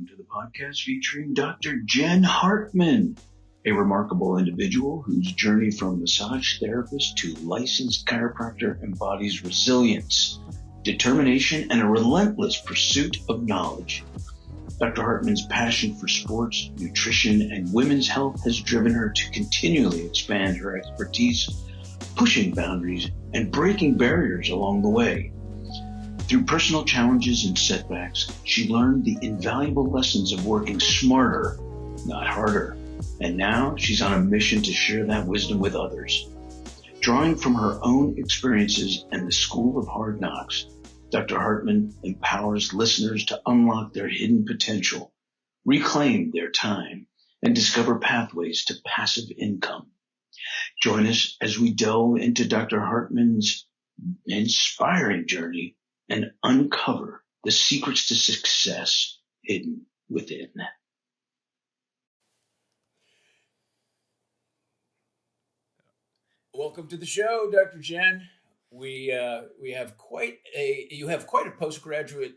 welcome to the podcast featuring Dr. Jenn Hartmann, a remarkable individual whose journey from massage therapist to licensed chiropractor embodies resilience, determination, and a relentless pursuit of knowledge. Dr. Hartmann's passion for sports, nutrition, and women's health has driven her to continually expand her expertise, pushing boundaries and breaking barriers along the way. Through personal challenges and setbacks, she learned the invaluable lessons of working smarter, not harder. And now she's on a mission to share that wisdom with others. Drawing from her own experiences and the School of Hard Knocks, Dr. Hartmann empowers listeners to unlock their hidden potential, reclaim their time, and discover pathways to passive income. Join us as we delve into Dr. Hartmann's inspiring journey and uncover the secrets to success hidden within. Welcome to the show, Dr. Jenn. You have quite a postgraduate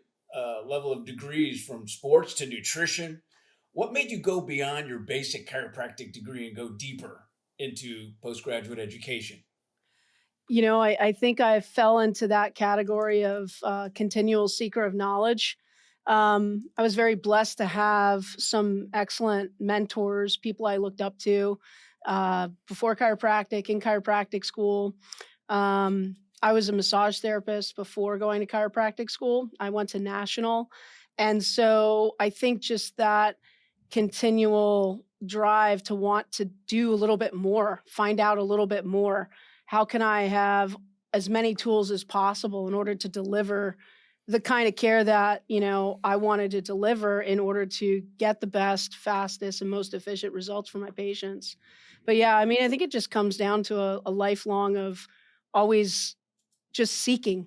level of degrees from sports to nutrition. What made you go beyond your basic chiropractic degree and go deeper into postgraduate education? You know, I think I fell into that category of continual seeker of knowledge. I was very blessed to have some excellent mentors, people I looked up to before chiropractic, in chiropractic school. I was a massage therapist before going to chiropractic school. I went to national. And so I think just that continual drive to want to do a little bit more, find out a little bit more. How can I have as many tools as possible in order to deliver the kind of care that, I wanted to deliver in order to get the best, fastest, and most efficient results for my patients. But yeah, I think it just comes down to a lifelong of always just seeking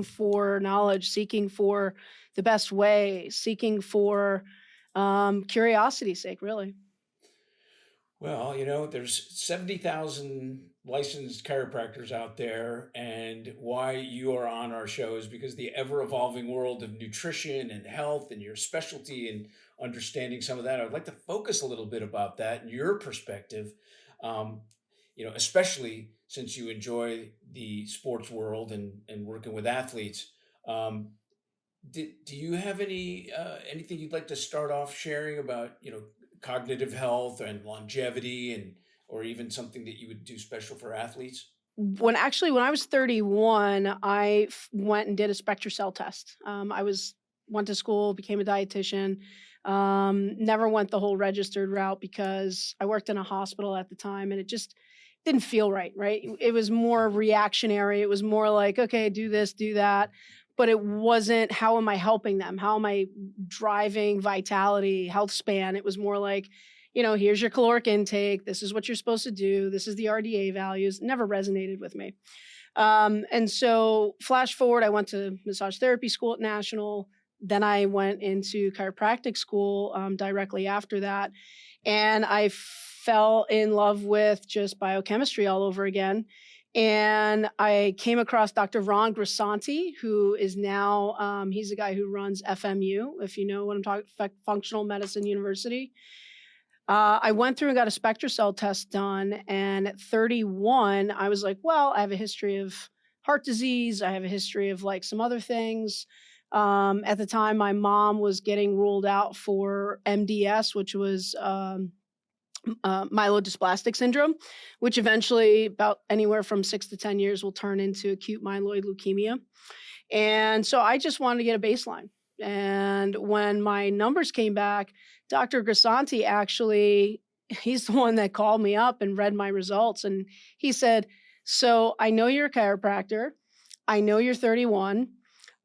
for knowledge, seeking for the best way, seeking for curiosity's sake, really. Well, there's 70,000 licensed chiropractors out there, and why you are on our show is because the ever-evolving world of nutrition and health and your specialty and understanding some of that. I'd like to focus a little bit about that and your perspective, especially since you enjoy the sports world and working with athletes. Do you have anything you'd like to start off sharing about, cognitive health and longevity or even something that you would do special for athletes? When I was 31, I went and did a SpectraCell test. Went to school, became a dietitian. Never went the whole registered route because I worked in a hospital at the time, and it just didn't feel right. It was more reactionary. It was more like, okay, do this, do that. But it wasn't, how am I helping them? How am I driving vitality, health span? It was more like, here's your caloric intake. This is what you're supposed to do. This is the RDA values. Never resonated with me. And so flash forward, I went to massage therapy school at National. Then I went into chiropractic school directly after that. And I fell in love with just biochemistry all over again. And I came across Dr. Ron Grisanti, who is now, he's the guy who runs FMU, if you know what I'm talking, Functional Medicine University. I went through and got a SpectraCell test done. And at 31, I was like, well, I have a history of heart disease. I have a history of some other things. At the time, my mom was getting ruled out for MDS, which was myelodysplastic syndrome, which eventually, about anywhere from 6 to 10 years, will turn into acute myeloid leukemia. And so I just wanted to get a baseline. And when my numbers came back, Dr. Grisanti he's the one that called me up and read my results. And he said, so I know you're a chiropractor. I know you're 31.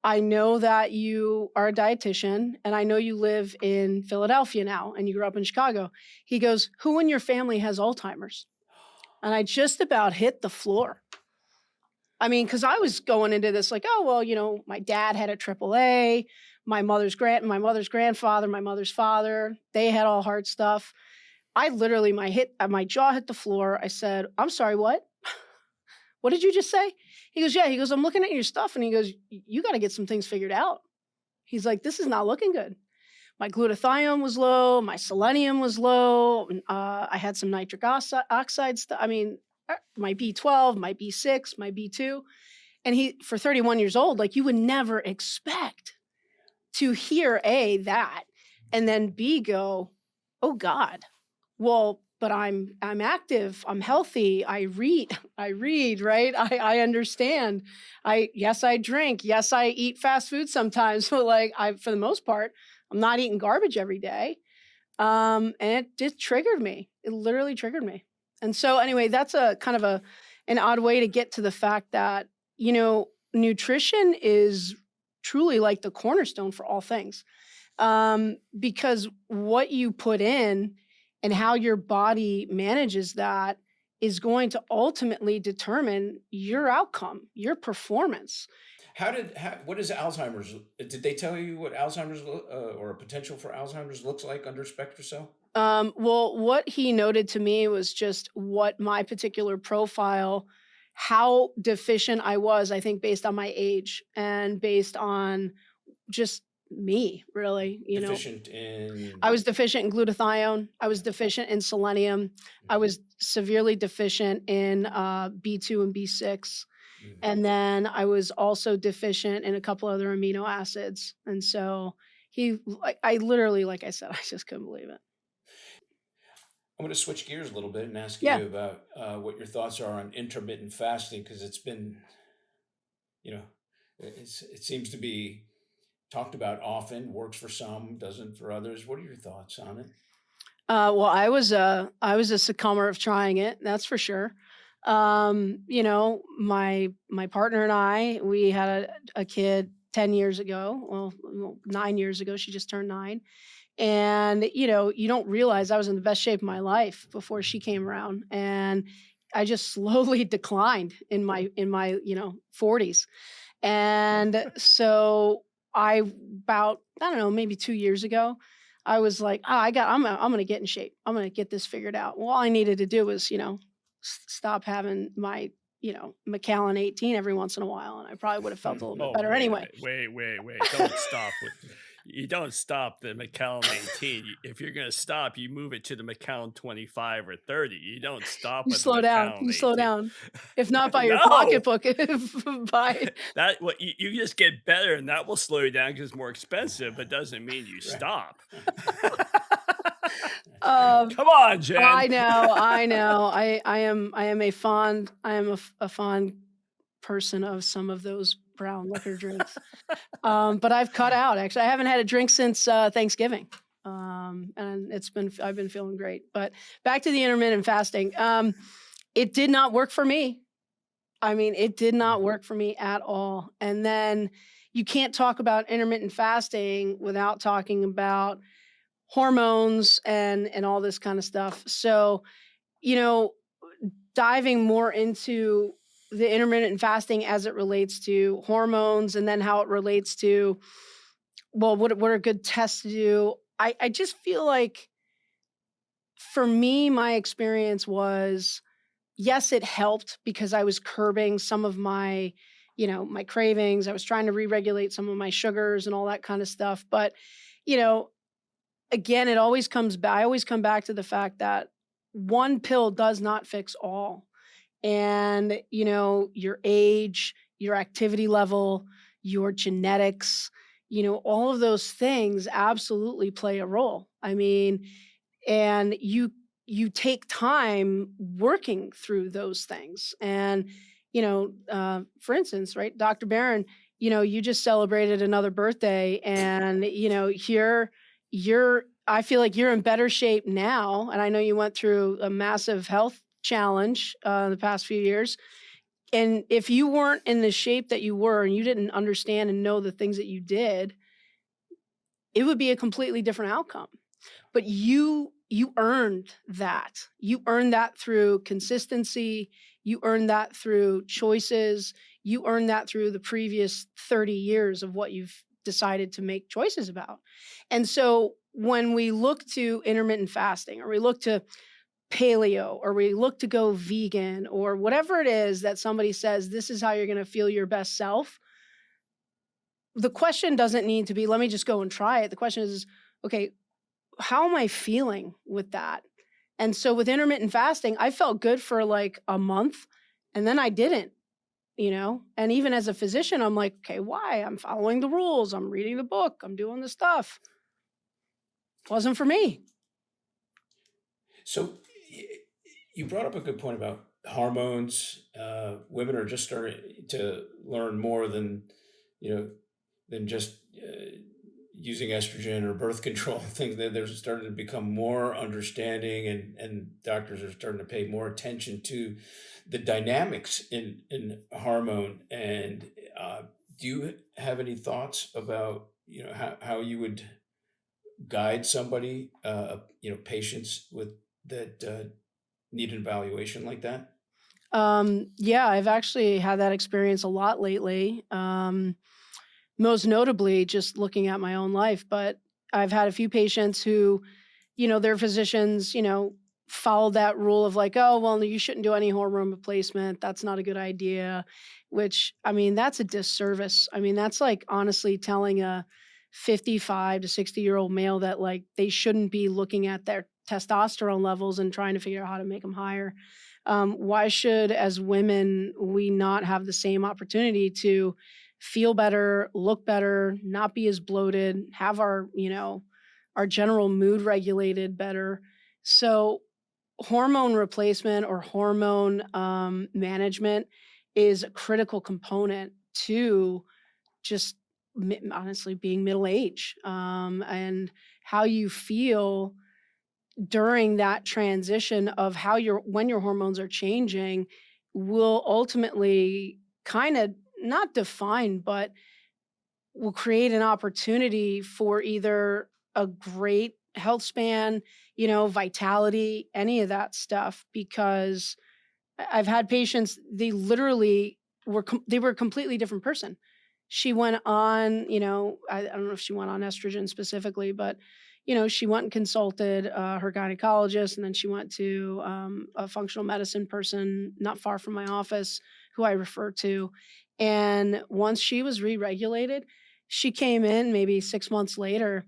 I know that you are a dietitian, and I know you live in Philadelphia now, and you grew up in Chicago. He goes, who in your family has Alzheimer's? And I just about hit the floor. Because I was going into this like, oh, well, my dad had a AAA, my mother's grandfather, my mother's father, they had all heart stuff. I literally, my jaw hit the floor. I said, I'm sorry, what? What did you just say? He goes, yeah. He goes, I'm looking at your stuff. And he goes, you got to get some things figured out. He's like, this is not looking good. my glutathione was low, my selenium was low. I had some nitric oxide stuff. I mean, my B12, my B6, my B2. And for 31 years old, like you would never expect to hear that, and then B, go, oh God, well, but I'm active, I'm healthy, I read, right? I understand. Yes, I drink. Yes, I eat fast food sometimes. So like for the most part, I'm not eating garbage every day. And it just triggered me. It literally triggered me. And so anyway, that's a kind of an odd way to get to the fact that, nutrition is truly like the cornerstone for all things. Because what you put in and how your body manages that is going to ultimately determine your outcome, your performance. What is Alzheimer's? Did they tell you what Alzheimer's or a potential for Alzheimer's looks like under SpectraCell? Well, what he noted to me was just what my particular profile, how deficient I was, I think, based on my age and based on just me, really. Deficient in. I was deficient in glutathione. I was deficient in selenium. I was severely deficient in B2 and B6. And then I was also deficient in a couple other amino acids. And so I literally, like I said, I just couldn't believe it. I'm going to switch gears a little bit and ask Yeah. you about what your thoughts are on intermittent fasting, because it's been, it seems to be talked about often, works for some, doesn't for others. What are your thoughts on it? Well, I was a succumber of trying it. That's for sure. My partner and I, we had a kid 10 years ago. Well, 9 years ago, she just turned 9. And, you don't realize I was in the best shape of my life before she came around. And I just slowly declined in my 40s. And so about, I don't know, maybe 2 years ago, I was like, I'm going to get in shape. I'm going to get this figured out. Well, all I needed to do was, stop having my, Macallan 18 every once in a while. And I probably would have felt a little bit better anyway. Wait. Don't stop. You don't stop the Macallan 18. If you're going to stop, you move it to the Macallan 25 or 30. You don't stop. You slow down. You slow down. If not by your No. pocketbook, by that. What you just get better, and that will slow you down because it's more expensive, but doesn't mean you stop. Come on, Jen. I know. I am a fond person of some of those brown liquor drinks. But I've cut out, actually. I haven't had a drink since Thanksgiving. And I've been feeling great. But back to the intermittent fasting. It did not work for me. I mean, it did not work for me at all. And then you can't talk about intermittent fasting without talking about hormones and all this kind of stuff. So, diving more into the intermittent fasting as it relates to hormones, and then how it relates to, well, what are good tests to do? I just feel like, for me, my experience was, yes, it helped because I was curbing some of my, my cravings. I was trying to re-regulate some of my sugars and all that kind of stuff. But, again, I always come back to the fact that one pill does not fix all. And, your age, your activity level, your genetics, all of those things absolutely play a role. I mean, and you take time working through those things. And, for instance, right, Dr. Barron, you just celebrated another birthday, and, I feel like you're in better shape now. And I know you went through a massive health challenge in the past few years. And if you weren't in the shape that you were, and you didn't understand and know the things that you did, it would be a completely different outcome. But you earned that. You earned that through consistency. You earned that through choices. You earned that through the previous 30 years of what you've decided to make choices about. And so when we look to intermittent fasting, or we look to paleo, or we look to go vegan, or whatever it is that somebody says, this is how you're going to feel your best self, the question doesn't need to be, let me just go and try it. The question is, okay, how am I feeling with that? And so with intermittent fasting, I felt good for like a month and then I didn't, And even as a physician, I'm like, okay, why? I'm following the rules. I'm reading the book. I'm doing the stuff. Wasn't for me. So you brought up a good point about hormones. Women are just starting to learn more than just using estrogen or birth control things. That they're starting to become more understanding, and doctors are starting to pay more attention to the dynamics in hormone. And do you have any thoughts about how you would guide somebody, patients with that need an evaluation like that? Yeah, I've actually had that experience a lot lately. Most notably just looking at my own life, but I've had a few patients who, their physicians, follow that rule of like, oh, well, you shouldn't do any hormone replacement. That's not a good idea, which, I mean, that's a disservice. I mean, that's like honestly telling a 55 to 60-year-old male that like they shouldn't be looking at their testosterone levels and trying to figure out how to make them higher. Why should, as women, we not have the same opportunity to feel better, look better, not be as bloated, have our general mood regulated better? So hormone replacement or hormone management is a critical component to just honestly being middle age, and how you feel during that transition of how when your hormones are changing will ultimately kind of not define, but will create an opportunity for either a great health span, vitality, any of that stuff. Because I've had patients, they literally they were a completely different person. She went on, I don't know if she went on estrogen specifically, but she went and consulted her gynecologist, and then she went to a functional medicine person not far from my office who I refer to. And once she was re-regulated, she came in maybe 6 months later,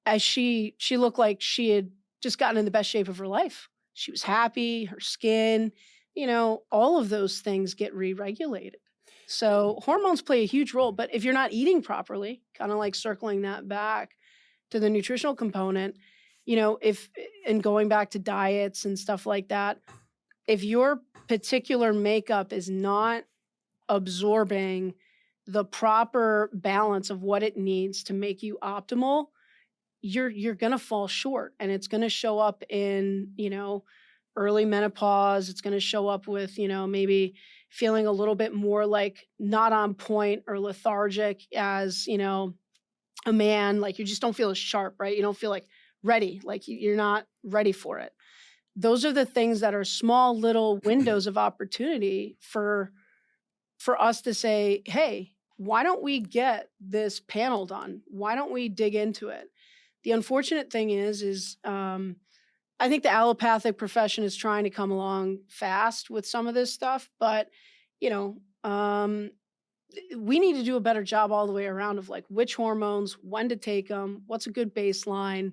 as she looked like she had just gotten in the best shape of her life. She was happy, her skin, all of those things get re-regulated. So hormones play a huge role, but if you're not eating properly, kind of like circling that back to the nutritional component, if and going back to diets and stuff like that, if your particular makeup is not absorbing the proper balance of what it needs to make you optimal, you're going to fall short, and it's going to show up in, early menopause. It's going to show up with, maybe feeling a little bit more like not on point or lethargic as, a man. Like you just don't feel as sharp, right? You don't feel like ready, like you're not ready for it. Those are the things that are small little windows of opportunity for us to say, hey, why don't we get this panel done? Why don't we dig into it? The unfortunate thing is I think the allopathic profession is trying to come along fast with some of this stuff, but you know, um, we need to do a better job all the way around of like which hormones, when to take them, what's a good baseline,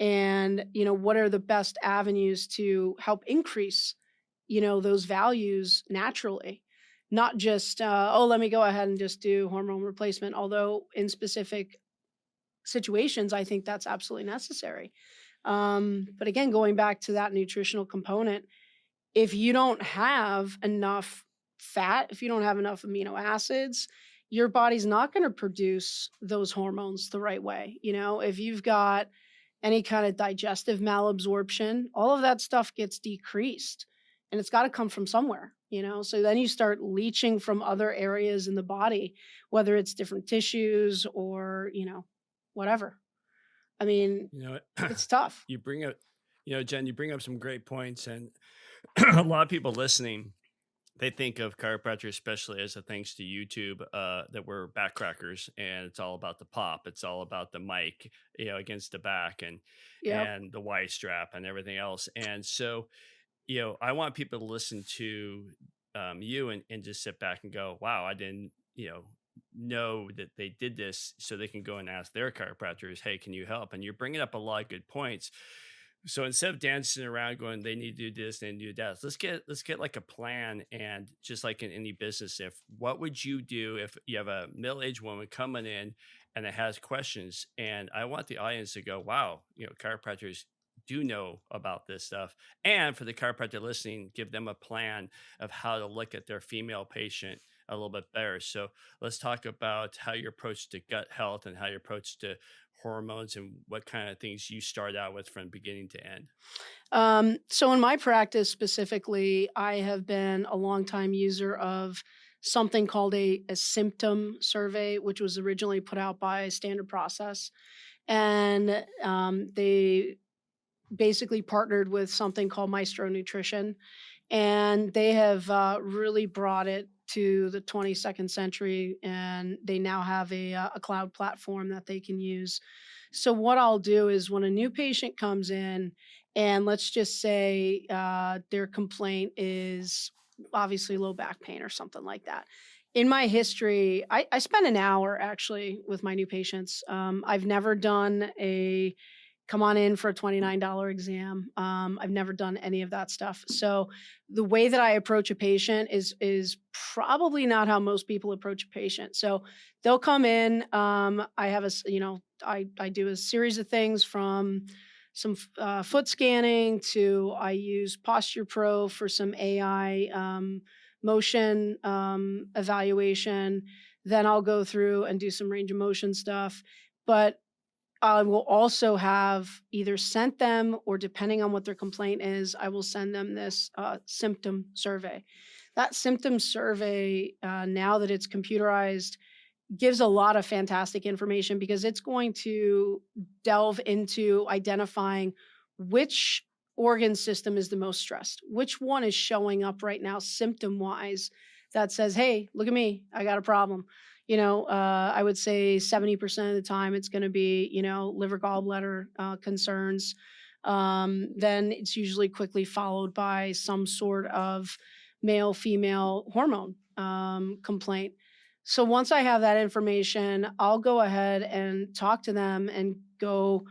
and what are the best avenues to help increase, those values naturally, not just oh, let me go ahead and just do hormone replacement. Although in specific situations, I think that's absolutely necessary. But again, going back to that nutritional component, if you don't have enough fat, if you don't have enough amino acids, your body's not going to produce those hormones the right way. If you've got any kind of digestive malabsorption, all of that stuff gets decreased, and it's got to come from somewhere. So then you start leaching from other areas in the body, whether it's different tissues or, whatever. I mean, You know, it's tough. you bring up, Jen, you bring up some great points, and a lot of people listening, they think of chiropractor, especially as a thanks to YouTube, that we're backcrackers and it's all about the pop. It's all about the mic, against the back Yep. and the Y strap and everything else. And so, I want people to listen to you and just sit back and go, wow, I didn't, know that they did this so they can go and ask their chiropractors, hey, can you help? And you're bringing up a lot of good points. So instead of dancing around going, they need to do this, they need to do that, let's get like a plan. And just like in any business, if what would you do if you have a middle-aged woman coming in and it has questions? And I want the audience to go, wow, chiropractors do know about this stuff. And for the chiropractor listening, give them a plan of how to look at their female patient a little bit better. So let's talk about how your approach to gut health and how your approach to hormones and what kind of things you start out with from beginning to end. So in my practice specifically, I have been a longtime user of something called a symptom survey, which was originally put out by Standard Process. And they basically partnered with something called Maestro Nutrition. And they have really brought it to the 22nd century. And they now have a cloud platform that they can use. So what I'll do is when a new patient comes in, and let's just say their complaint is obviously low back pain or something like that. In my history, I spend an hour actually with my new patients. I've never done a come on in for a $29 exam. I've never done any of that stuff. So the way that I approach a patient is probably not how most people approach a patient. So they'll come in. I have I do a series of things from some foot scanning to I use Posture Pro for some AI motion evaluation. Then I'll go through and do some range of motion stuff. But I will also have either sent them or depending on what their complaint is, I will send them this symptom survey. That symptom survey, now that it's computerized, gives a lot of fantastic information because it's going to delve into identifying which organ system is the most stressed, which one is showing up right now symptom wise that says, hey, look at me, I got a problem. I would say 70% of the time it's going to be, liver gallbladder concerns. Then it's usually quickly followed by some sort of male female hormone complaint. So once I have that information, I'll go ahead and talk to them and go,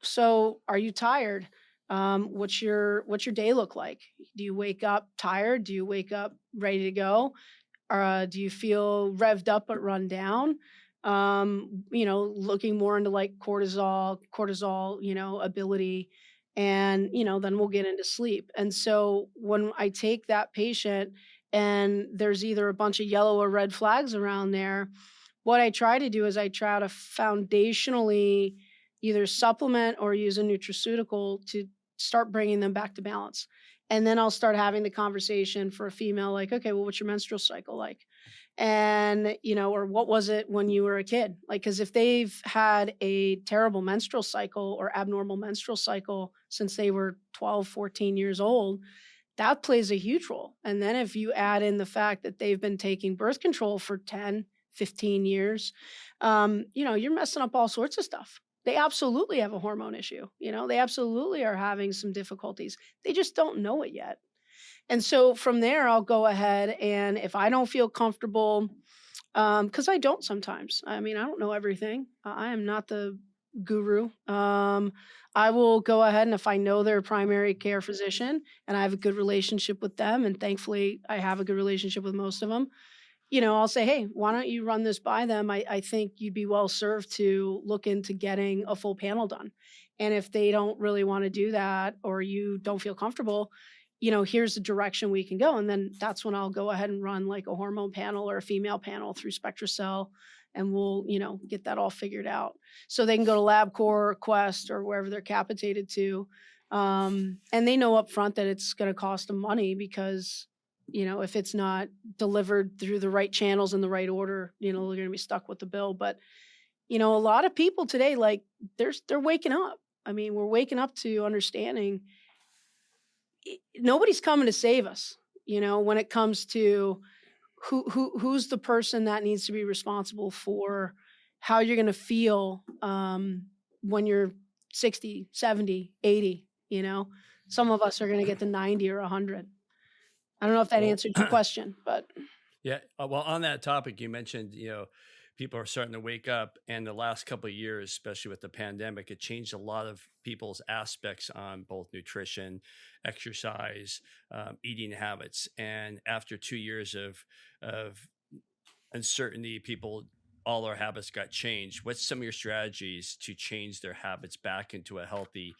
so are you tired? What's your day look like? Do you wake up tired? Do you wake up ready to go? Do you feel revved up but run down? Looking more into like cortisol, ability. And, then we'll get into sleep. And so when I take that patient and there's either a bunch of yellow or red flags around there, what I try to do is I try to foundationally either supplement or use a nutraceutical to start bringing them back to balance. And then I'll start having the conversation for a female, like, okay, well, what's your menstrual cycle like? And, or what was it when you were a kid? Like, because if they've had a terrible menstrual cycle or abnormal menstrual cycle since they were 12, 14 years old, that plays a huge role. And then if you add in the fact that they've been taking birth control for 10, 15 years, you're messing up all sorts of stuff. They absolutely have a hormone issue. They absolutely are having some difficulties. They just don't know it yet. And so from there, I'll go ahead and if I don't feel comfortable, because I don't sometimes. I mean, I don't know everything. I am not the guru. I will go ahead and if I know their primary care physician and I have a good relationship with them, and thankfully I have a good relationship with most of them, I'll say, hey, why don't you run this by them? I think you'd be well served to look into getting a full panel done. And if they don't really want to do that or you don't feel comfortable, here's the direction we can go. And then that's when I'll go ahead and run like a hormone panel or a female panel through SpectraCell and we'll, get that all figured out. So they can go to LabCorp, Quest, or wherever they're capitated to. And they know up front that it's going to cost them money because if it's not delivered through the right channels in the right order, they're going to be stuck with the bill. But, a lot of people today, like they're waking up. I mean, we're waking up to understanding nobody's coming to save us, when it comes to who's the person that needs to be responsible for how you're going to feel when you're 60, 70, 80, some of us are going to get to 90 or 100. I don't know if that Well, answered your question, but Yeah. Well, on that topic, you mentioned, people are starting to wake up, and the last couple of years, especially with the pandemic, it changed a lot of people's aspects on both nutrition, exercise, eating habits. And after 2 years of uncertainty, all their habits got changed. What's some of your strategies to change their habits back into a healthy,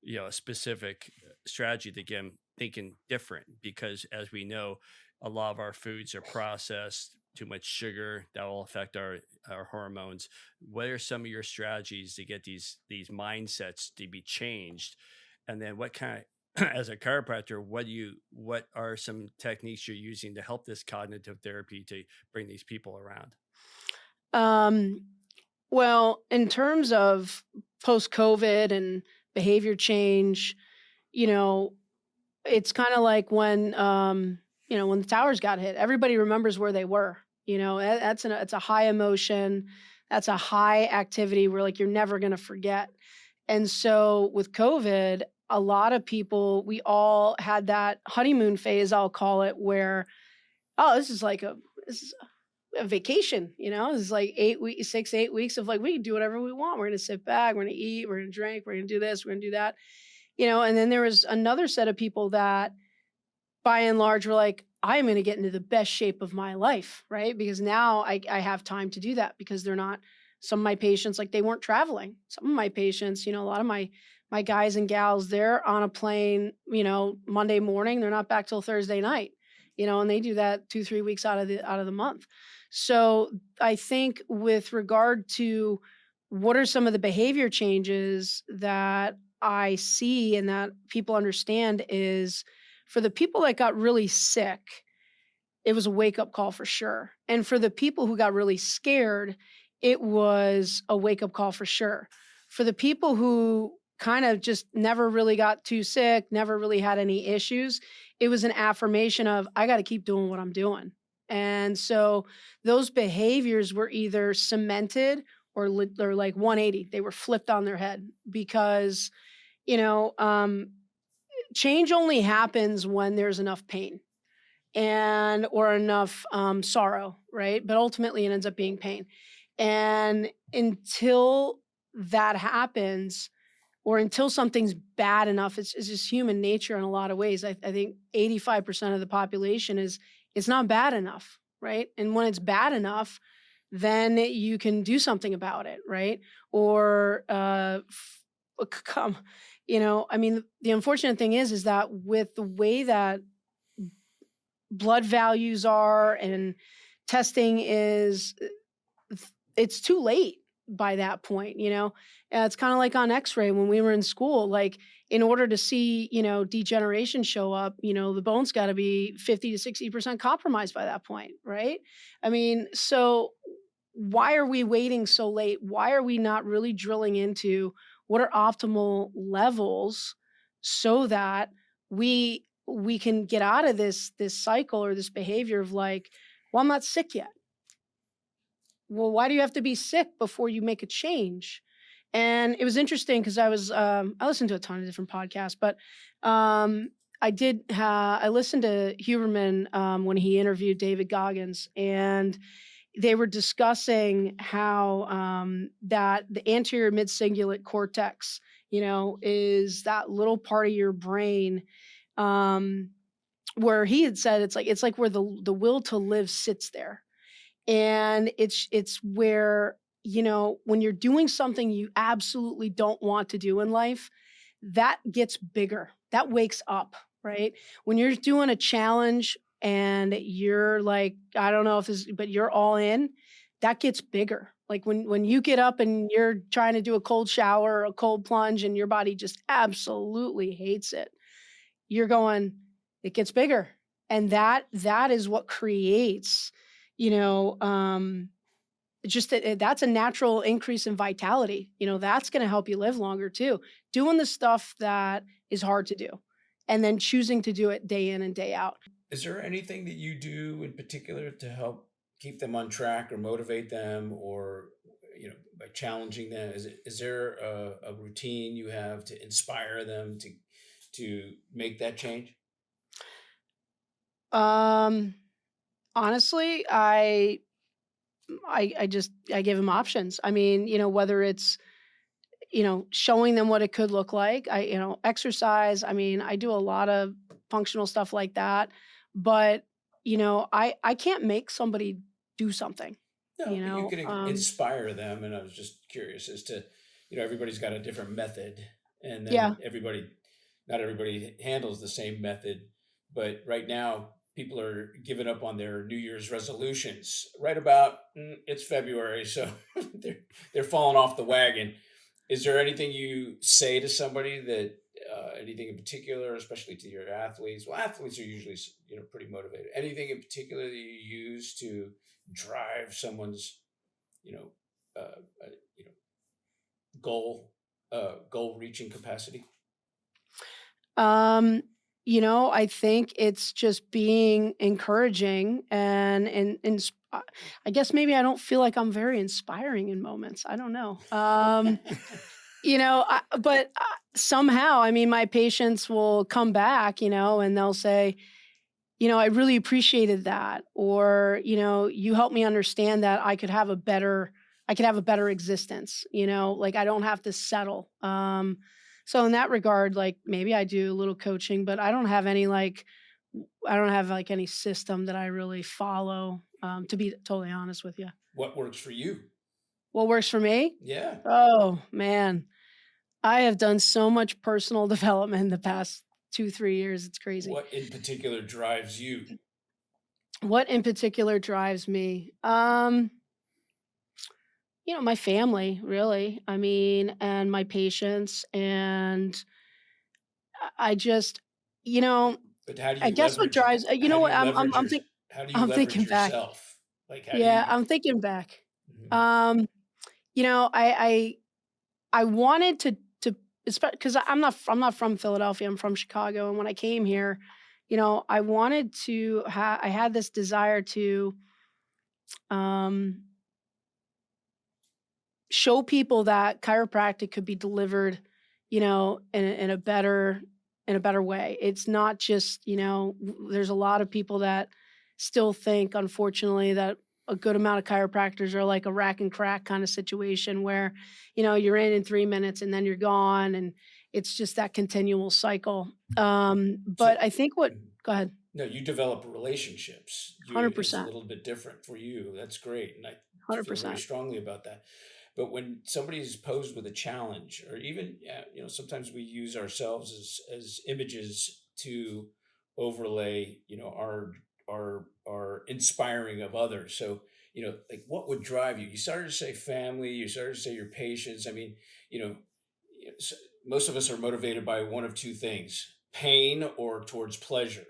a specific strategy to get 'em thinking different? Because as we know, a lot of our foods are processed, too much sugar that will affect our hormones. What are some of your strategies to get these mindsets to be changed? And then what kind of as a chiropractor, what are some techniques you're using to help this cognitive therapy to bring these people around? Um, well, in terms of post COVID and behavior change, you know, it's kind of like when the towers got hit, everybody remembers where they were. It's a high emotion, that's a high activity where like you're never going to forget. And so with COVID, a lot of people, we all had that honeymoon phase, I'll call it, where, oh, this is a vacation, This is like 8 weeks, 6, 8 weeks of like, we can do whatever we want. We're going to sit back, we're going to eat, we're going to drink, we're going to do this, we're going to do that. And then there was another set of people that by and large were like, I am going to get into the best shape of my life, right? Because now I have time to do that because they're not, some of my patients, like they weren't traveling. Some of my patients, a lot of my guys and gals, they're on a plane, Monday morning, they're not back till Thursday night, and they do that 2, 3 weeks out of the month. So I think with regard to what are some of the behavior changes that I see and that people understand is for the people that got really sick, it was a wake up call for sure. And for the people who got really scared, it was a wake up call for sure. For the people who kind of just never really got too sick, never really had any issues, it was an affirmation of, I got to keep doing what I'm doing. And so those behaviors were either cemented or like 180, they were flipped on their head because, you know, um, change only happens when there's enough pain and or enough sorrow, right? But ultimately, it ends up being pain. And until that happens, or until something's bad enough, it's just human nature in a lot of ways. I think 85% of the population is it's not bad enough, right? And when it's bad enough, then you can do something about it, right? Or come, I mean, the unfortunate thing is that with the way that blood values are and testing is, it's too late by that point, it's kind of like on x-ray when we were in school, like in order to see, degeneration show up, the bone's got to be 50 to 60% compromised by that point, right? I mean, so why are we waiting so late? Why are we not really drilling into what are optimal levels so that we can get out of this cycle or this behavior of like, well, I'm not sick yet. Well, why do you have to be sick before you make a change? And it was interesting because I listened to a ton of different podcasts, but I listened to Huberman when he interviewed David Goggins, and they were discussing how that the anterior mid-cingulate cortex, is that little part of your brain where he had said it's like where the will to live sits there. And it's where, when you're doing something you absolutely don't want to do in life, that gets bigger. That wakes up, right? When you're doing a challenge and you're like, I don't know if this, but you're all in, that gets bigger. Like when you get up and you're trying to do a cold shower or a cold plunge and your body just absolutely hates it, you're going, it gets bigger. And that is what creates, you know, just that's a natural increase in vitality. That's going to help you live longer too. Doing the stuff that is hard to do and then choosing to do it day in and day out. Is there anything that you do in particular to help keep them on track or motivate them, or by challenging them? Is there a routine you have to inspire them to make that change? Um, Honestly, I give them options. I mean, whether it's, showing them what it could look like. Exercise. I mean, I do a lot of functional stuff like that, but I can't make somebody do something, No, you but you know. can inspire them. And I was just curious as to, everybody's got a different method, and Yeah. then not everybody handles the same method. But right now, people are giving up on their New Year's resolutions. Right about it's February, so they're falling off the wagon. Is there anything you say to somebody that anything in particular, especially to your athletes? Well, athletes are usually pretty motivated. Anything in particular that you use to drive someone's you know you know goal reaching capacity? Um, I think it's just being encouraging and I guess maybe I don't feel like I'm very inspiring in moments. I don't know. But somehow, I mean, my patients will come back, and they'll say, I really appreciated that. Or, you helped me understand that I could have a better existence, like I don't have to settle. So in that regard, like maybe I do a little coaching, but I don't have like any system that I really follow, to be totally honest with you. What works for you? What works for me? Yeah. Oh man, I have done so much personal development in the past 2, 3 years. It's crazy. What in particular drives you? What in particular drives me? My family, really. I mean, and my patients, and I just, you know, But how do I you guess what leverage? drives, How do you leverage I'm your? think, How do you I'm leverage thinking back. yourself? Like how do Yeah, you? I'm thinking back. Mhm. Um, I wanted to, because I'm not from Philadelphia. I'm from Chicago, and when I came here, I wanted to I had this desire to um show people that chiropractic could be delivered, in a better way. It's not just, there's a lot of people that still think, unfortunately, that a good amount of chiropractors are like a rack and crack kind of situation where, you're in 3 minutes and then you're gone, and it's just that continual cycle. So But I think what, mhm. go ahead, No, you develop relationships. It's a 100%, little bit different for you. That's great, and I feel very 100%. strongly about that. But when somebody is posed with a challenge, or even sometimes we use ourselves as images to overlay, our inspiring of others. So like what would drive you? You started to say family. You started to say your patients. I mean, you know, most of us are motivated by one of two things: pain or towards pleasure.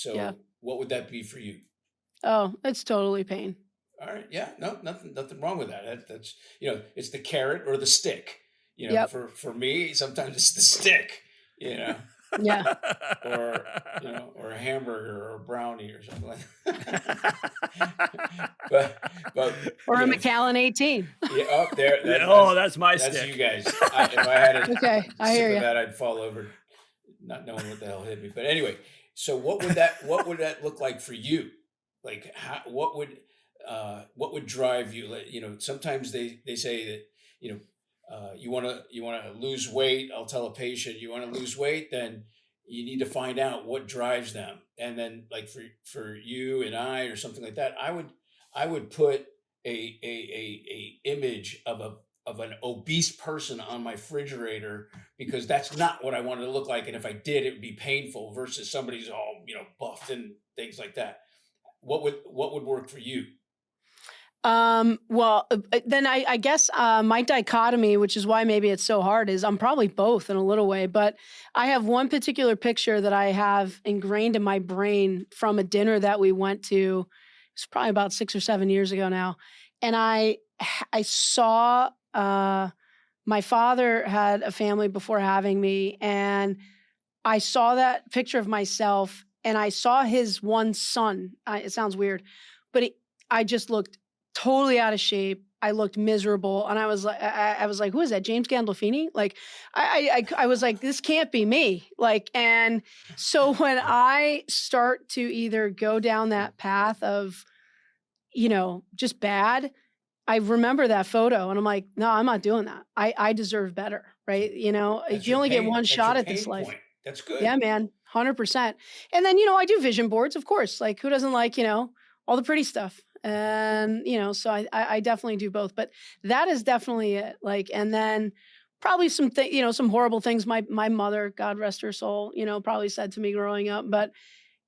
Yeah. So what would that be for you? Oh, it's totally pain. All right. Yeah. No, nothing wrong with that. That's it's the carrot or the stick. Yep. For me, sometimes it's the stick. You know, Yeah. or a hamburger or a brownie or something like that. but Or a Macallan 18. yeah, up there. Yeah, oh, that's my That's you stick. guys. If I had a Okay, I sip hear of you. that, I'd fall over, not knowing what the hell hit me. But anyway, so what would that look like for you? Like what would drive you? Like, sometimes they say that you want to lose weight. I'll tell a patient you want to lose weight, then you need to find out what drives them, and then like for you and I or something like that, I would put a image of an obese person on my refrigerator, because that's not what I wanted to look like. And if I did, it would be painful versus somebody's all, buffed and things like that. What would work for you? Then I guess my dichotomy, which is why maybe it's so hard, is I'm probably both in a little way. But I have one particular picture that I have ingrained in my brain from a dinner that we went to. It's probably about 6 or 7 years ago now, and I saw my father had a family before having me, and I saw that picture of myself, and I saw his one son. It sounds weird, but I just looked totally out of shape, I looked miserable, and I was like, I was like, who is that? James Gandolfini? Like, I was like, this can't be me. Like, and so when I start to either go down that path of, just bad, I remember that photo and I'm like, no, I'm not doing that. I deserve better. Right. That's You your only get pain. one That's your shot at this pain life. point. That's Yeah, good. man. 100%. And then, I do vision boards, of course. Like, who doesn't like, all the pretty stuff? And, so I definitely do both, but that is definitely it. Like, and then probably some horrible things my mother, God rest her soul, probably said to me growing up, but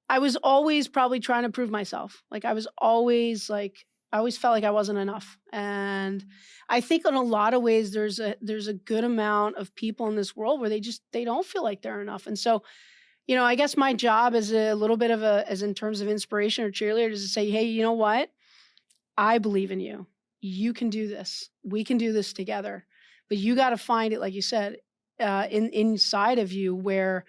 I was always probably trying to prove myself. Like, I always felt like I wasn't enough. And I think in a lot of ways there's a good amount of people in this world where they don't feel like they're enough. And so, I guess my job is a little bit of as in terms of inspiration or cheerleader is to say, hey, you know what? I believe in you. You can do this. We can do this together. But you got to find it, like you said, inside of you where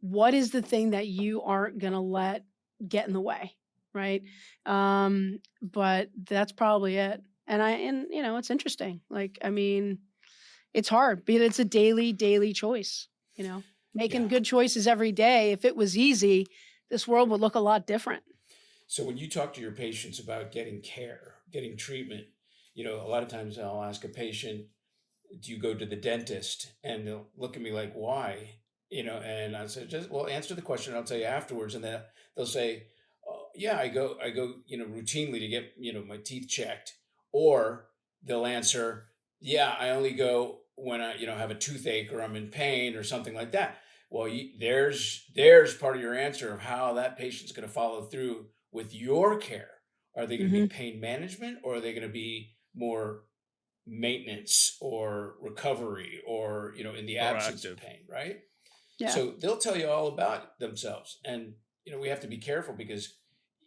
what is the thing that you aren't going to let get in the way, right? But that's probably it. And it's interesting. Like, I mean, it's hard, but it's a daily choice, making Yeah. good choices every day. If it was easy, this world would look a lot different. So when you talk to your patients about getting care, getting treatment, a lot of times I'll ask a patient, do you go to the dentist? And they'll look at me like, why? And I say, just, well, answer the question. I'll tell you afterwards. And then they'll say, oh, yeah, I go, routinely to get, my teeth checked. Or they'll answer, yeah, I only go when I, have a toothache or I'm in pain or something like that. Well, there's part of your answer of how that patient's going to follow through with your care. Are they going to be Mhm. pain management, or are they going to be more maintenance or recovery, or in the absence of Proactive. pain, right? Yeah. So they'll tell you all about themselves. And we have to be careful, because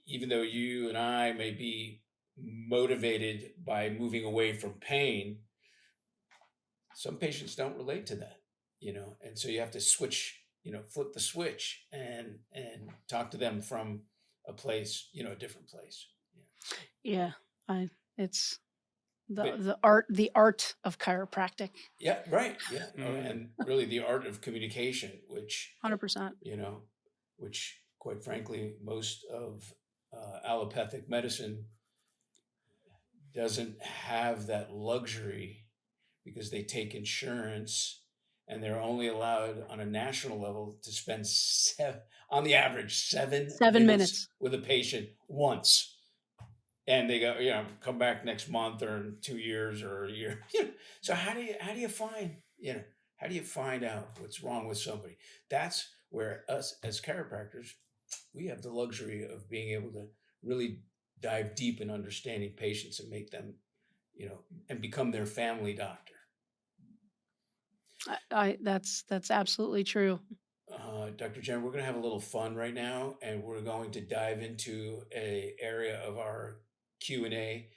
even though you and I may be motivated by moving away from pain, some patients don't relate to that, and so you have to switch, flip the switch and talk to them from a place, a different place. Yeah. It's But the art of chiropractic. yeah, right. Yeah. Mm. And really the art of communication, which, 100%. which quite frankly, most of allopathic medicine doesn't have that luxury, because they take insurance and they're only allowed on a national level to spend on the average 7 minutes. with a patient once. And they go, come back next month or in 2 years or a year. So how do you find, how do you find out what's wrong with somebody? That's where us as chiropractors, we have the luxury of being able to really dive deep in understanding patients and make them, and become their family doctor. That's absolutely true. Dr. Jenn, we're going to have a little fun right now, and we're going to dive into a area of our Q&A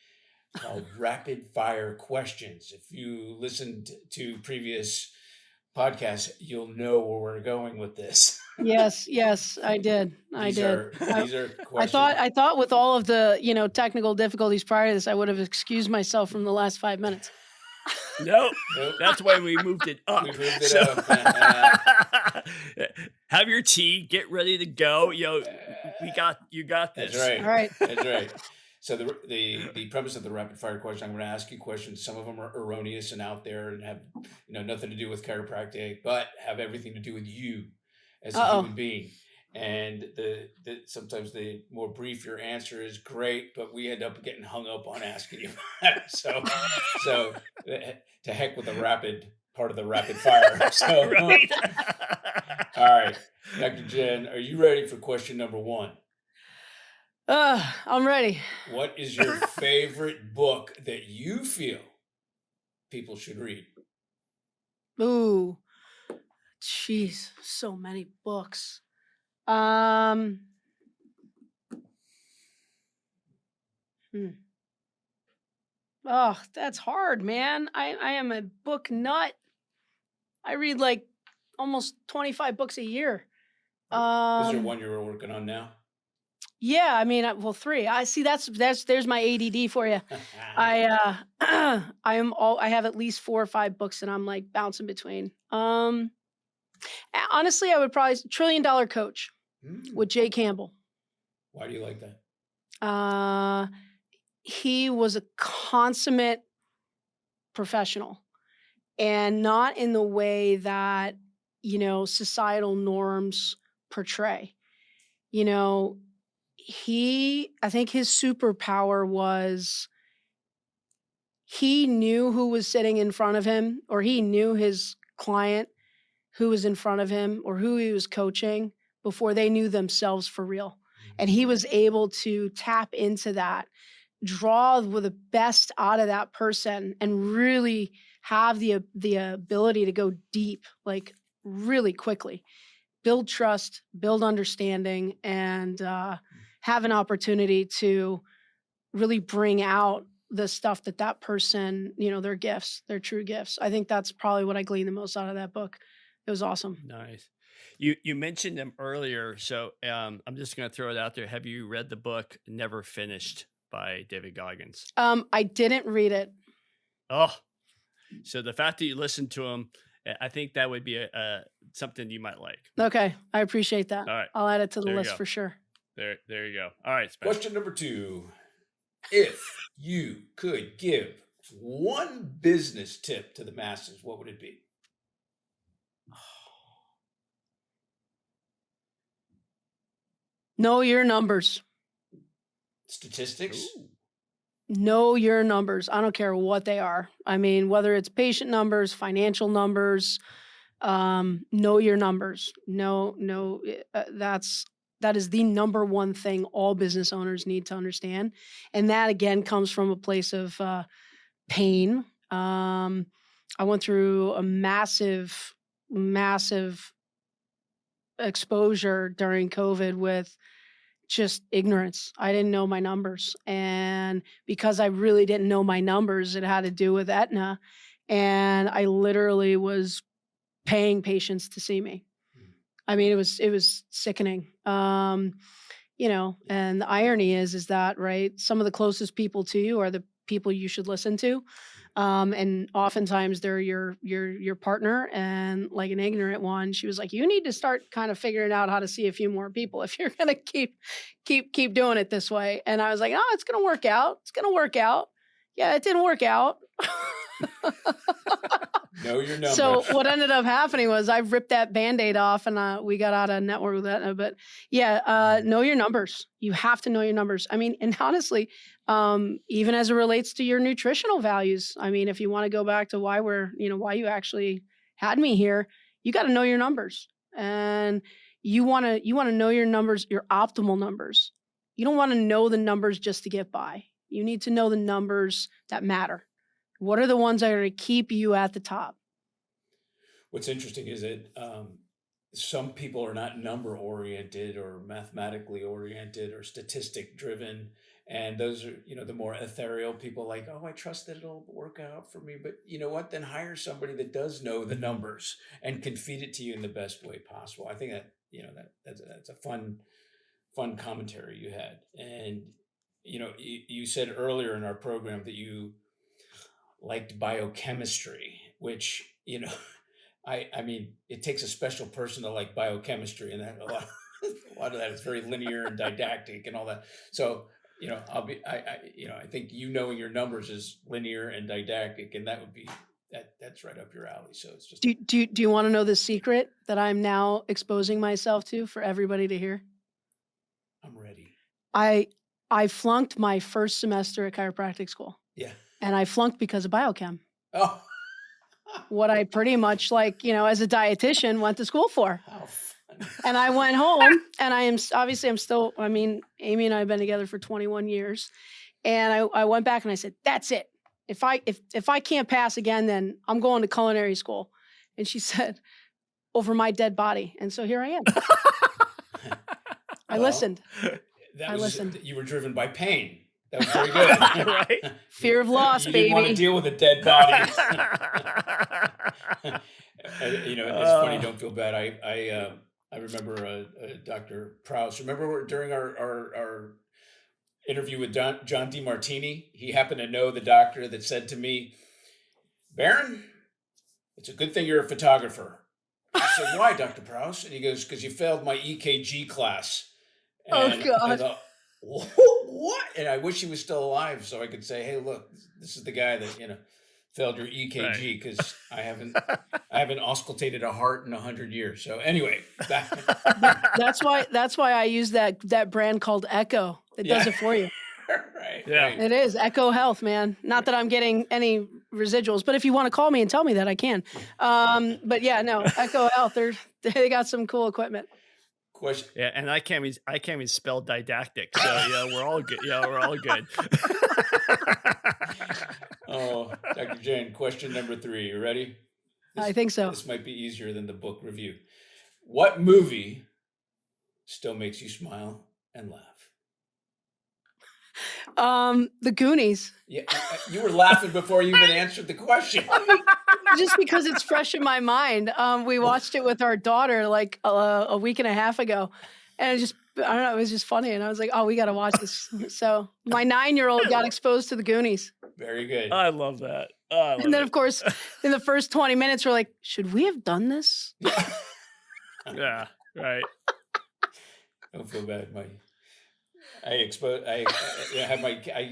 called rapid fire questions. If you listened to previous podcasts, you'll know where we're going with this. Yes, I did. These are questions. I thought with all of the, technical difficulties prior to this, I would have excused myself from the last 5 minutes. Nope. Nope. That's why we moved it up. We moved it up. Have your tea, get ready to go. You got this. That's right. All right. That's right. So the premise of the rapid fire question, I'm going to ask you questions. Some of them are erroneous and out there and have nothing to do with chiropractic, but have everything to do with you as a human being. And sometimes the more brief your answer is, great, but we end up getting hung up on asking you about it. So to heck with the rapid part of the rapid fire. So Right. all right, Dr. Jenn, are you ready for question number 1? I'm ready. What is your favorite book that you feel people should read? Ooh, jeez, so many books. Oh, that's hard, man. I am a book nut. I read like almost 25 books a year. Is there one you're working on now? Yeah, I mean, well, 3. I see there's my ADD for you. I have at least 4 or 5 books that I'm like bouncing between. Honestly, I would probably Trillion Dollar Coach with Jay Campbell. Why do you like that? He was a consummate professional, and not in the way that, societal norms portray. You know, I think his superpower was he knew who was sitting in front of him, or he knew his client who was in front of him or who he was coaching before they knew themselves for real. And he was able to tap into that, draw the best out of that person, and really have the ability to go deep, like really quickly, build trust, build understanding, and have an opportunity to really bring out the stuff that person, their gifts, their true gifts. I think that's probably what I gleaned the most out of that book. It was awesome. Nice. You mentioned them earlier, so I'm just going to throw it out there. Have you read the book Never Finished by David Goggins? I didn't read it. Oh, so the fact that you listened to him, I think that would be something you might like. Okay, I appreciate that. All right, I'll add it to the there you list go. for sure. There you go. All right, Spencer. Question number 2. If you could give one business tip to the masses, what would it be? Know your numbers. Statistics? Ooh. Know your numbers. I don't care what they are. I mean, whether it's patient numbers, financial numbers, know your numbers. That is the number one thing all business owners need to understand. And that again comes from a place of pain. I went through a massive exposure during COVID with just ignorance. I didn't know my numbers. And because I really didn't know my numbers, it had to do with Aetna. And I literally was paying patients to see me. I mean, it was sickening. And the irony is that, right, some of the closest people to you are the people you should listen to. And oftentimes they're your partner, and like an ignorant one, she was like, you need to start kind of figuring out how to see a few more people if you're going to keep doing it this way. And I was like, oh, it's going to work out. It's going to work out. Yeah, it didn't work out. Know your numbers. So what ended up happening was I ripped that Band-Aid off, and we got out of network with Aetna. But yeah, know your numbers. You have to know your numbers. I mean, and honestly, even as it relates to your nutritional values, I mean, if you want to go back to why you actually had me here, you got to know your numbers, and you want to know your numbers, your optimal numbers. You don't want to know the numbers just to get by. You need to know the numbers that matter. What are the ones that are going to keep you at the top? What's interesting is that some people are not number oriented or mathematically oriented or statistic driven. And those are, the more ethereal people, like, oh, I trust that it'll work out for me. But you know what? Then hire somebody that does know the numbers and can feed it to you in the best way possible. I think that, that's a fun commentary you had. And, you said earlier in our program that you liked biochemistry, which, I mean, it takes a special person to like biochemistry, and that a lot of that is very linear and didactic and all that. So, I think knowing your numbers is linear and didactic, and that would be that's right up your alley. So it's just. Do you want to know the secret that I'm now exposing myself to for everybody to hear? I'm ready. I flunked my first semester at chiropractic school. Yeah. And I flunked because of biochem. Oh. What I pretty much as a dietitian went to school for. How funny. And I went home, and I'm still, Amy and I have been together for 21 years. And I went back and I said, that's it. If I can't pass again, then I'm going to culinary school. And she said, over my dead body. And so here I am. I listened. I listened. You were driven by pain. That was very good. Right? Fear of loss, you baby. Didn't want to deal with a dead body. It's funny. Don't feel bad. I I remember Dr. Prowse. Remember during our interview with John DeMartini, he happened to know the doctor that said to me, Baron, it's a good thing you're a photographer. I said, why, Dr. Prowse? And he goes, because you failed my EKG class. Oh And I God. thought, what? And I wish he was still alive so I could say, hey, look, this is the guy that, failed your EKG because I haven't auscultated a heart in 100 years. So anyway, That's why I use that brand called Echo. It does it for you. Right. Yeah. Right. It is Echo Health, man. Not that I'm getting any residuals, but if you want to call me and tell me that, I can. But yeah, no, Echo Health, they got some cool equipment. Question. Yeah, and I can't even spell didactic. So we're all good. Yeah, we're all good. Oh, Dr. Jenn, question number 3. You ready? I think so. This might be easier than the book review. What movie still makes you smile and laugh? The Goonies. Yeah, you were laughing before you even answered the question. Just because it's fresh in my mind. We watched it with our daughter like a week and a half ago, and I don't know, it was just funny, and I was like, oh, we got to watch this. So my 9-year-old got exposed to the Goonies. Very good. I love that. And then, of course, in the first 20 minutes, we're like, should we have done this? Yeah, right. Don't feel bad, I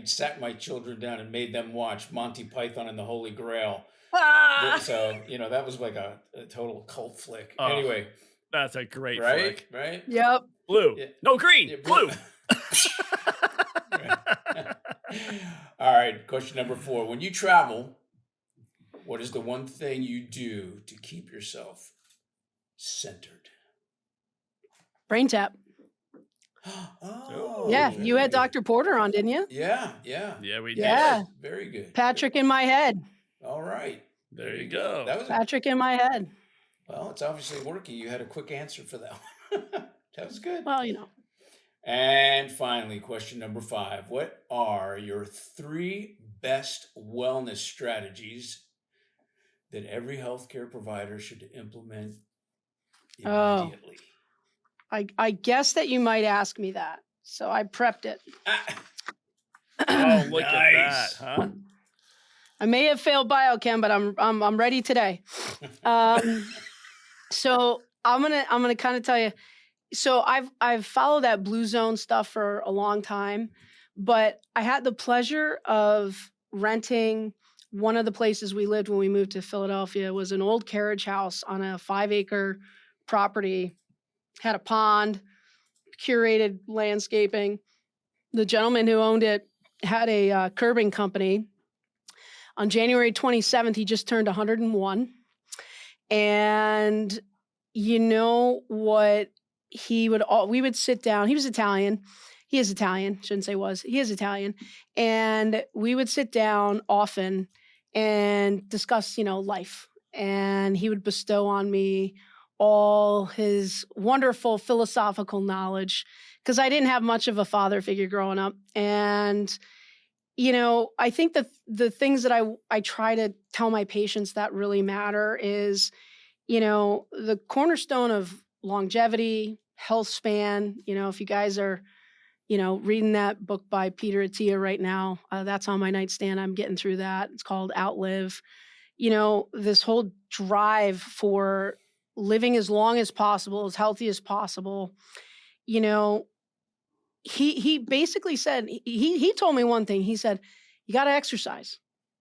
sat my children down and made them watch Monty Python and the Holy Grail. So, that was like a total cult flick. Oh, anyway. That's a great right? flick. Right? Yep. Blue. Yeah. No, green. Yeah, blue. All right. Question number 4. When you travel, what is the one thing you do to keep yourself centered? Brain tap. Oh. Yeah. You had Dr. Porter on, didn't you? Yeah. Yeah, we did. Yeah. Very good. Patrick in my head. All right. There you go. That was Patrick in my head. Well, it's obviously working. You had a quick answer for that one. That was good. Well, And finally, question number 5. What are your 3 best wellness strategies that every healthcare provider should implement immediately? I guess that you might ask me that. So I prepped it. Oh, look at that, huh? I may have failed biochem, but I'm ready today. So I'm gonna kind of tell you. So I've followed that Blue Zone stuff for a long time, but I had the pleasure of renting one of the places we lived when we moved to Philadelphia. It was an old carriage house on a 5-acre property, had a pond, curated landscaping. The gentleman who owned it had a curbing company. On January 27th, he just turned 101. And you know what? We would sit down. He was Italian. He is Italian. Shouldn't say was. He is Italian. And we would sit down often and discuss, life. And he would bestow on me all his wonderful philosophical knowledge because I didn't have much of a father figure growing up. And I think that the things that I try to tell my patients that really matter is, the cornerstone of longevity, health span. If you guys are, reading that book by Peter Attia right now, that's on my nightstand. I'm getting through that. It's called Outlive. This whole drive for living as long as possible, as healthy as possible. He basically said, he told me one thing. He said, you got to exercise.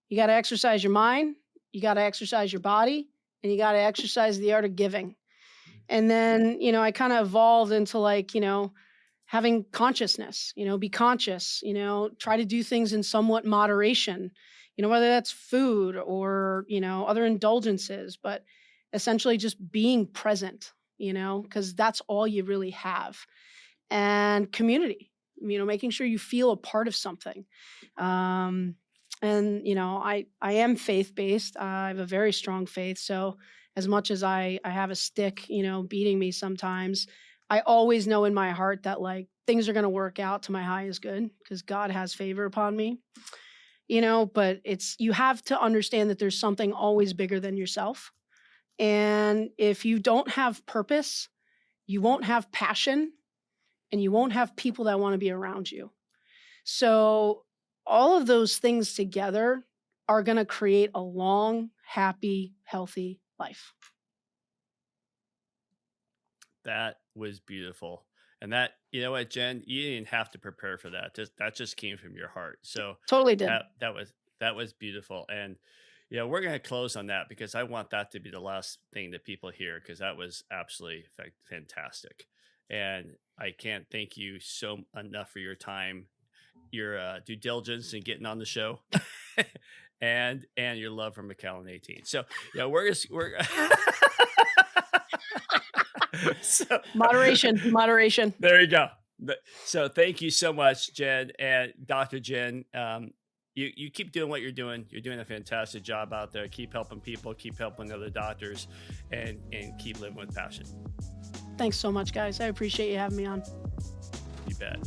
You got to exercise your mind. You got to exercise your body, and you got to exercise the art of giving. And then, I kind of evolved into having consciousness, be conscious, try to do things in somewhat moderation, whether that's food or, other indulgences, but essentially just being present, because that's all you really have. And community, making sure you feel a part of something. And, I am faith-based. I have a very strong faith. So as much as I have a stick, beating me sometimes, I always know in my heart that things are going to work out to my highest good because God has favor upon me, but you have to understand that there's something always bigger than yourself. And if you don't have purpose, you won't have passion, and you won't have people that want to be around you. So all of those things together are going to create a long, happy, healthy life. That was beautiful. And that, you know what, Jen, you didn't have to prepare for that. That just came from your heart. So Totally did. that was beautiful. And we're going to close on that because I want that to be the last thing that people hear, because that was absolutely fantastic. And I can't thank you so enough for your time, your due diligence in getting on the show, and your love for McAllen 18. So we're so, moderation. There you go. So thank you so much, Jen and Dr. Jen. You keep doing what you're doing. You're doing a fantastic job out there. Keep helping people, keep helping other doctors, and keep living with passion. Thanks so much, guys. I appreciate you having me on. You bet.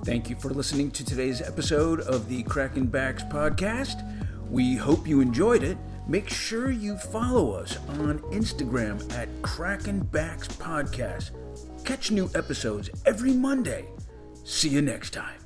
Thank you for listening to today's episode of the Cracking Backs podcast. We hope you enjoyed it. Make sure you follow us on Instagram at Cracking Backs Podcast. Catch new episodes every Monday. See you next time.